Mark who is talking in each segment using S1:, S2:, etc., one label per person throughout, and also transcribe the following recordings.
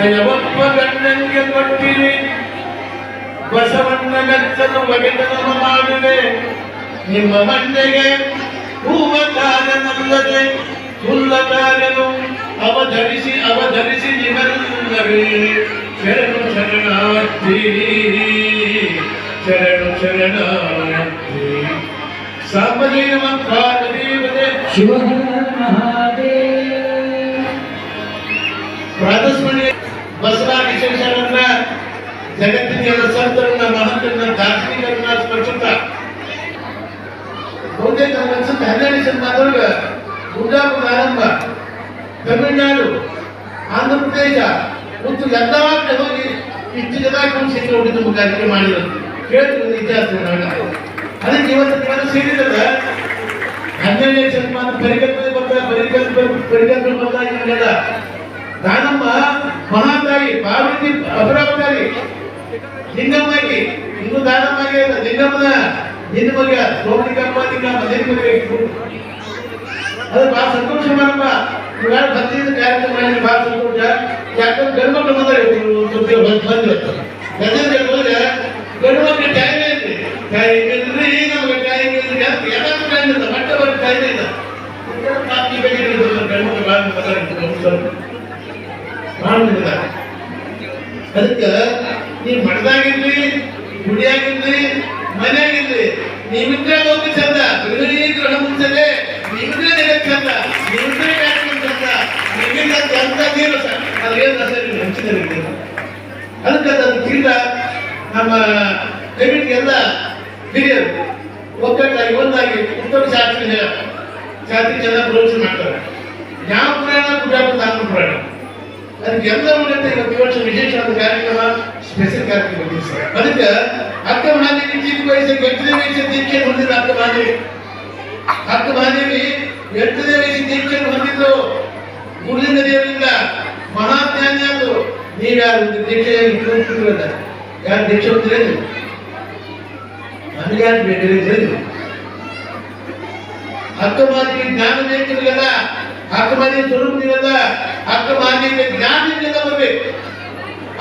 S1: ಜಯವಪ್ಪ ಗಣ್ಣಂಗೆ ಕೊಟ್ಟಿರಿ ಬಸವಣ್ಣ ಮೆಚ್ಚಲು ಒಗೆತನ ಮಾಡಿದೆ ನಿಮ್ಮ ಮಣ್ಣೆಗೆ ಹೂವ ಕಾರ್ಯನಲ್ಲದೆ ಹುಲ್ಲ ಕಾರ್ಯನು ಅವಧರಿಸಿ ನಿಮ್ಮೆಲ್ಲವೇ ಶರಣು ಶರಣಾರ್ಥಿ ಶರಣು ಶರಣಾರ್ಥಿ ಸಾಂಬಲಿ ನಮ ಪಾರ್ವತೀಪತೆ ಪ್ರಾತಸ್ಮರಣೀಯ ಬಸವ ವಿಶೇಷರನ್ನ ಜಗತ್ತಿನ ಎಲ್ಲ ಸಂತರನ್ನ ಮಹಂತರನ್ನ ದಾರ್ಶನಿಕರನ್ನ ಸ್ಪರ್ಶುತ್ತ ಬಹುತೇಕ ಅನ್ಸುತ್ತೆ 12 ಶತಮಾನದೊಳಗೆ ಗುಡ್ಡಾಪುರ ಆರಂಭ ತಮಿಳುನಾಡು ಆಂಧ್ರ ಪ್ರದೇಶ ಮತ್ತು ಎಲ್ಲ ಕಡೆ ಹೋಗಿ ಇಷ್ಟು ಜನ ಶಿಕ್ಷಣ ಹುಡುಗ ಕಾರ್ಯಕ್ರಮ ಮಾಡಿರೋದು ಕೇಳ್ತೀವಿ ಇತಿಹಾಸ ಅದಕ್ಕೆ ಇವತ್ತು ದಿನ ಸೇರಿದಾಗ 12ನೇ ಶತಮಾನ ಪರಿಕಲ್ಪನೆ ಬಂದಾಗ ದಾನಮ್ಮ ಮಹಾತಾಯಿ ಪಾರ್ವತಿ ಅಪರಾವತಾರಿ ಲಿಂಗಮ್ಮಾಗಿ ಇನ್ನು ದಾನಮ್ಮಾಗಿ ಲಿಂಗಮ್ಮನ ನಿನ್ನ ಮಗ ಸೋಮನಿಗಮ್ಮ ಲಿಂಗಮ್ಮ ನಿನ್ನ ಮಗ ಅದು ಬಹಳ ಸಂತೋಷ ಮಾಡಪ್ಪ ಇವಾಗ ಭಕ್ತಿಯಿಂದ ಕಾರ್ಯಕ್ರಮ ಮಾಡಿ ಬಹಳ ಸಂತೋಷ ಯಾಕಂದ್ರೆ ಗಂಡು ಮಕ್ಕಳು ಬಂದಿರುತ್ತೆ ಗಂಡ ಹೋದ್ರೆ ಗಂಡು ಮಕ್ಕಳು ಟೈಮ್ ಐತಿ ಟೈಮ್ ಇಲ್ರಿ ನಮಗೆ ಟೈಮ್ ಇಲ್ರಿ ಅಂತ ಎಲ್ಲರೂ ಟೈಮ್ ಇಲ್ಲ ಮಟ್ಟ ಬರೋ ಟೈಮ್ ಇಲ್ಲ ಗಂಡು ಮಕ್ಕಳು ಭಾಳ ಅದಕ್ಕೆ ನೀವು ಮಠದಾಗಿರ್ಲಿ ಗುಡಿಯಾಗಿರ್ಲಿ ಮನೆಯಾಗಿರ್ಲಿ ನೀವಿದ್ರೆ ಹೋಗಿ ಚಂದ ಗ್ರಹ ಮುಂಚೆ ನೀವಿದ್ರೆ ಜಗತ್ ಚಂದ ನೀವಿದ್ರೆ ಕಾರ್ಯಕ್ರಮ ಚಂದ ನೀವಿಲ್ಲ ಅಂತ ನೀರು ಅದೇನು ಹಂಚಿದ ಅದಕ್ಕೆ ಅದನ್ನು ತೀರ್ಥ ನಮ್ಮ ಕಮಿಟಿಗೆಲ್ಲ ಹಿರಿಯರು ಒಗ್ಗಟ್ಟಾಗಿ ಒಂದಾಗಿ ಉತ್ತಮ ಶಾಸ್ತ್ರಿ ಜನ ಪ್ರವಚನ ಮಾಡ್ತಾರೆ ಯಾವ ಪುರಾಣ ಕುಜಾಪುರ ದಾನ ಪುರಾಣ ಅದಕ್ಕೆ ಎಲ್ಲ ಉನ್ನತ ಇವತ್ತು ವರ್ಷ ವಿಶೇಷವಾದ ಕಾರ್ಯಕ್ರಮ ಸ್ಪೆಷಲ್ ಕಾರ್ಯಕ್ರಮ ಅದಕ್ಕೆ ಅಕ್ಕ ಮಹಾದೇವಿ ಚಿಕ್ಕ ವಯಸ್ಸಿಗೆ 8ನೇ ವಯಸ್ಸಿನ ದೀಕ್ಷೆಯನ್ನು ಹೊಂದಿದ್ರು ಅಕ್ಕ ಮಹಾದೇವಿ 8ನೇ ವಯಸ್ಸಿನ ದೀಕ್ಷೆಯನ್ನು ಹೊಂದಿದ್ರು ಗುರುಲಿಂಗ ದೇವರಿಂದ ಮಹಾಜ್ಞಾನಿ ಅದು ನೀವ್ಯಾರು ದೀಕ್ಷೆ ಯಾರು ದೀಕ್ಷೆ ಹೊಂದಿರೇನು ನನಗೆ ಯಾರು ಬೇಕಾದ್ರೆ ಅಕ್ಕ ಮಹಾದೇವಿ ಜ್ಞಾನ ಬೇಕಿರಲಿಲ್ಲ ಅಕ್ಕ ಮಹಾದೇವಿ ಸ್ವರೂಪದಿರಲ್ಲ ಅಕ್ಕ ಮಹಾದೇವಿ ಜ್ಞಾನದಿಂದ ಬರಬೇಕು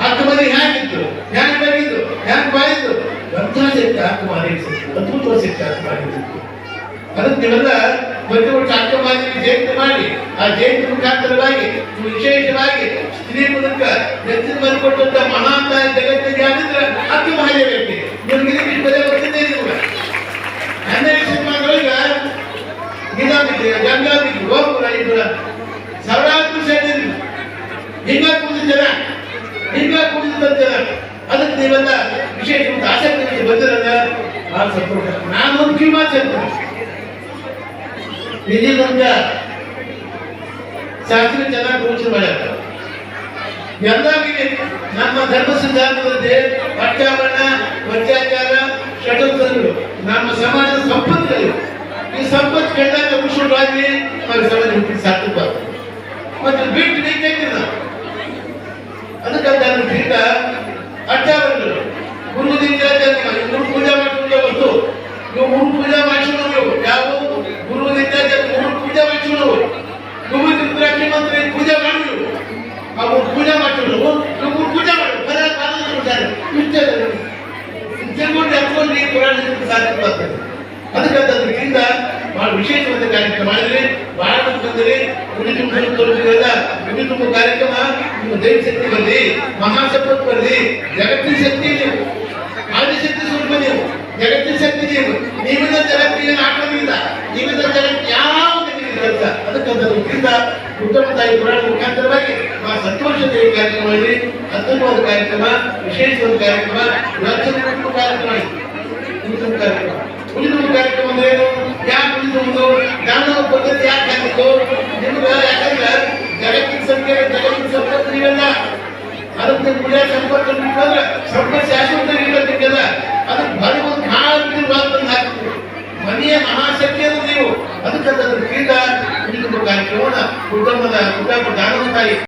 S1: ಅಕ್ಕ ಮನೆ ಹೇಗಿತ್ತು ಹ್ಯಾಂಗ್ ಬೇಕಿತ್ತು ಹ್ಯಾಂಗ್ ಬಾಯಿತ್ತು ಅಂತಹ ಶಕ್ತಿ ಅಕ್ಕ ಮಹಾದೇವಿ ಅದ್ಭುತ ಶಕ್ತಿ ಅಕ್ಕ ಮಹಾದೇವಿ ಅದಕ್ಕೆ ನೀವೆಲ್ಲ ಪ್ರತಿ ವರ್ಷ ಅಕ್ಕ ಮಹಾದೇವಿ ಜಯಂತಿ ಮಾಡಿ ಆ ಜಯಂತಿ ಮುಖಾಂತರವಾಗಿ ವಿಶೇಷವಾಗಿ ಸ್ತ್ರೀ ಮೂಲಕ ನೆಚ್ಚಿನ ಬಂದ್ಕೊಟ್ಟಂತ ಮಹಾನ್ ಜಗತ್ತಿಗೆ ಆಗಿದ್ರೆ ಅಕ್ಕ ಮಹಾದೇವಿ ಐತಿ ನಿಮ್ಗೆ ಇದಕ್ಕೆ ಬೆಲೆ ಬರ್ತಿದ್ದೇ ನಿಮ್ಗೆ 12ನೇ ಶತಮಾನದೊಳಗೆ ಗೀತಾಬಿದ್ರಿ ಗಂಗಾಬಿದ್ರಿ ಗೋಪುರ ಇದ್ರ ಸಾವಿರಾರು ಸೇರಿದ್ರು ಹಿಂಗ ಕುಡಿದ ಜನ ಅದಕ್ಕೆ ನೀವೆಲ್ಲ ವಿಶೇಷ ಆಸಕ್ತಿ ಬಂದಿರಲ್ಲ ಬಹಳ ಸಂತೋಷ ನಾನೊಂದು ಕಿವಿಮಾತು ಹೇಳ್ತೇನೆ ನಿಜ ಶಾಸ್ತ್ರಿ ಚೆನ್ನಾಗಿ ಪ್ರವಚನ ಮಾಡ್ಯಾರ ಎಲ್ಲರಿಗೆ ನಮ್ಮ ಧರ್ಮ ಸಿದ್ಧಾಂತದಲ್ಲಿ ಅತ್ಯಾವರಣ ಅತ್ಯಾಚಾರ ಷಡ್ಯಂತ್ರಗಳು ನಮ್ಮ ಸಮಾಜದ ಸಂಪತ್ತುಗಳು ಈ ಸಂಪತ್ತು ಕೆಟ್ಟಾಗ ವಿಶ್ವವಾಗಿ ಸಮಾಜ ಹುಟ್ಟಿ ಸಾರ್ಥಕವಾಗ್ತದೆ ಮತ್ತೆ ಬಿಟ್ಟು ಬೇಕಿಲ್ಲ ಅದಕ್ಕಂತ ಬಿಟ್ಟ ಅಟ್ಟಾವರಣಗಳು ಗುರುದಿಂದ ಗುರು ಪೂಜೆ ಮಾಡಿಕೊಂಡ ವಸ್ತು ನೀವು ಮೂರು ಪೂಜೆ ಮಾಡಿಸಿದ್ರು ಯಾವ ಗುರುವಿನಿಂದ ಮೂರು ಪೂಜೆ ಮಾಡಿಸಿದ್ರು ಗುರು ರುದ್ರಾಕ್ಷಿ ಮಂತ್ರ ಪೂಜೆ ಮಾಡಿದ್ರು ಅವ್ರು ಪೂಜೆ ಮಾಡಿದ್ರು ನೀವು ಪೂಜೆ ಮಾಡಿದ್ರು ತಿಳ್ಕೊಂಡು ಈ ಪುರಾಣ ಸಾಧ್ಯವಾಗ್ತದೆ ಅದಕ್ಕಂತ ಬಹಳ ವಿಶೇಷವಾದ ಕಾರ್ಯಕ್ರಮ ಮಾಡಿದ್ರಿ ಬಹಳ ಬಂದಿರಿ ಉಡಿ ತುಂಬ ಕಾರ್ಯಕ್ರಮ ನಿಮ್ಮ ದೈವ ಶಕ್ತಿ ಬರಲಿ ಮಹಾಸಂಪತ್ತು ಬರಲಿ ಜಗತ್ತಿನ ಶಕ್ತಿ ನೀವು ಆದಿಶಕ್ತಿ ಸ್ವರೂಪ ನೀವು ಜಗತ್ತಿನ ಶಕ್ತಿ ನೀವಿನ ಜಗತ್ತಿಗೆ ಆಟವಿಲ್ಲ ನೀವಿನ ಜಗತ್ತು ಯಾವ ಕೆಲಸ ಅದಕ್ಕಂತ ಉತ್ತಮ ತಾಯಿ ಪುರಾಣ ಮುಖಾಂತರವಾಗಿ ಆ ಸಂತೋಷದ ಕಾರ್ಯಕ್ರಮ ಮಾಡಿದ್ರಿ ಅತ್ಯುತ್ತಮವಾದ ಕಾರ್ಯಕ್ರಮ ವಿಶೇಷವಾದ ಕಾರ್ಯಕ್ರಮ ಕಾರ್ಯಕ್ರಮ ಉಳಿದ ಕಾರ್ಯಕ್ರಮ ಅಂದ್ರೆ ಯಾಕೆ ಉಳಿದು ಜ್ಞಾನ ಪದ್ಧತಿ ಯಾಕೆ ಹಾಕಿತ್ತು ನಿಮ್ಗೆ ಯಾಕಂದ್ರೆ ಜಗತ್ತಿನ ಸಂಪತ್ತು ನೀವೆಲ್ಲ ಅದಕ್ಕೆ ಗುಡಿಯ ಸಂಪತ್ತು ಬಿಟ್ಟಂದ್ರೆ ಸಂಪತ್ತು ಶಾಶ್ವತ ಇರಬೇಕಲ್ಲ ಅದಕ್ಕೆ ಬರೀ ಒಂದು ಕಾಲ ಹಾಕಿತ್ತು ಮನೆಯ ಮಹಾಶಕ್ತಿಯನ್ನು ನೀವು ಅದಕ್ಕೆ ಕ್ರೀಡಾ ಉಳಿದ ಕಾರ್ಯಕ್ರಮ ಕುಟುಂಬದ ದಾನದ ತಾಯಿ